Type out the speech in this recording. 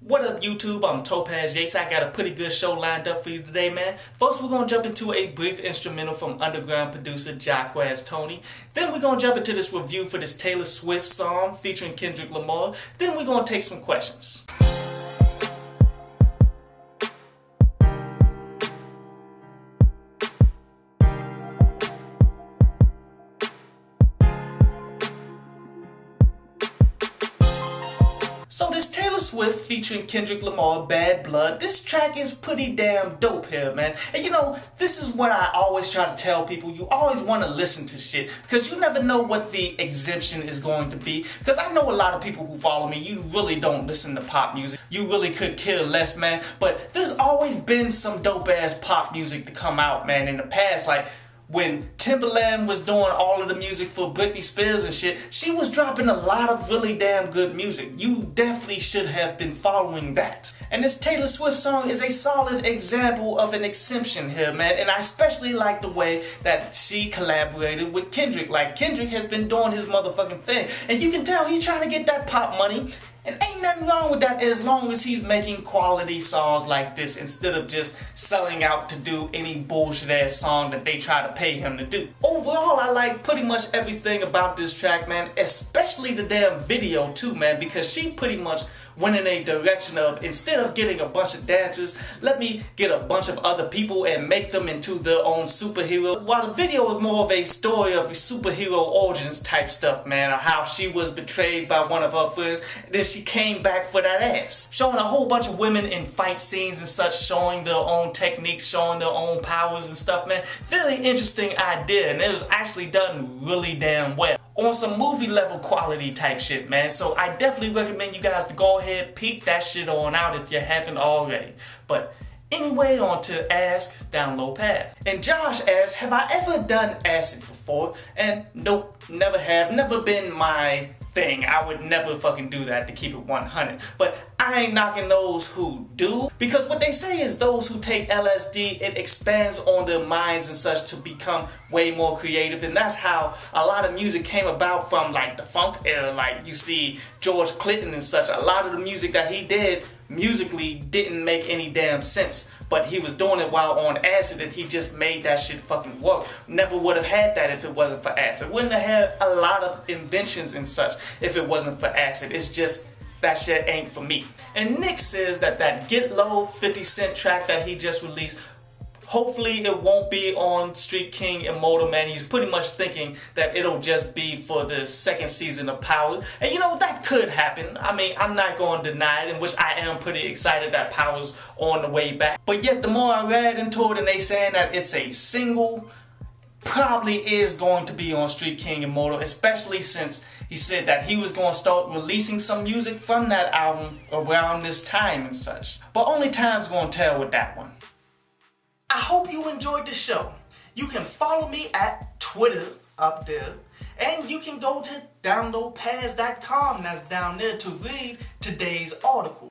What up, YouTube? I'm Topaz Yates. I got a pretty good show lined up for you today, man. First, we're going to jump into a brief instrumental from underground producer Jacquaz Tony. Then we're going to jump into this review for this Taylor Swift song featuring Kendrick Lamar. Then we're going to take some questions. So this Taylor Swift featuring Kendrick Lamar, Bad Blood, this track is pretty damn dope here, man. And you know, this is what I always try to tell people. You always want to listen to shit because you never know what the exemption is going to be. Because I know a lot of people who follow me, you really don't listen to pop music. You really could care less, man. But there's always been some dope ass pop music to come out, man, in the past. Like, when Timbaland was doing all of the music for Britney Spears and shit, she was dropping a lot of really damn good music. You definitely should have been following that. And this Taylor Swift song is a solid example of an exemption here, man. And I especially like the way that she collaborated with Kendrick. Like, Kendrick has been doing his motherfucking thing. And you can tell he's trying to get that pop money. And ain't nothing wrong with that as long as he's making quality songs like this instead of just selling out to do any bullshit ass song that they try to pay him to do. Overall, I like pretty much everything about this track, man, especially the damn video too, man, because she pretty much went in a direction of, instead of getting a bunch of dancers, let me get a bunch of other people and make them into their own superhero. While the video is more of a story of superhero origins type stuff, man, of how she was betrayed by one of her friends, and then she came back for that ass. Showing a whole bunch of women in fight scenes and such, showing their own techniques, showing their own powers and stuff, man. Very interesting idea, and it was actually done really damn well. On some movie level quality type shit, man. So I definitely recommend you guys to go ahead, peek that shit on out if you haven't already. But anyway, on to Ask Download Path. And Josh asks, have I ever done acid before? And nope, never have. Never been my thing. I would never fucking do that, to keep it 100. But I ain't knocking those who do, because what they say is those who take LSD, it expands on their minds and such to become way more creative. And that's how a lot of music came about from, like, the funk era. Like, you see George Clinton and such. A lot of the music that he did musically didn't make any damn sense, but he was doing it while on acid, and he just made that shit fucking work. Never would have had that if it wasn't for acid. Wouldn't have had a lot of inventions and such if it wasn't for acid. It's just, that shit ain't for me. And Nick says that Get Low 50 Cent track that he just released, hopefully it won't be on Street King Immortal, man. He's pretty much thinking that it'll just be for the second season of Power. And you know, that could happen. I mean, I'm not going to deny it, in which I am pretty excited that Power's on the way back. But yet, the more I read into it, and they saying that it's a single, probably is going to be on Street King Immortal, especially since he said that he was going to start releasing some music from that album around this time and such. But only time's going to tell with that one. I hope you enjoyed the show. You can follow me at Twitter up there, and you can go to downloadpass.com, that's down there, to read today's article.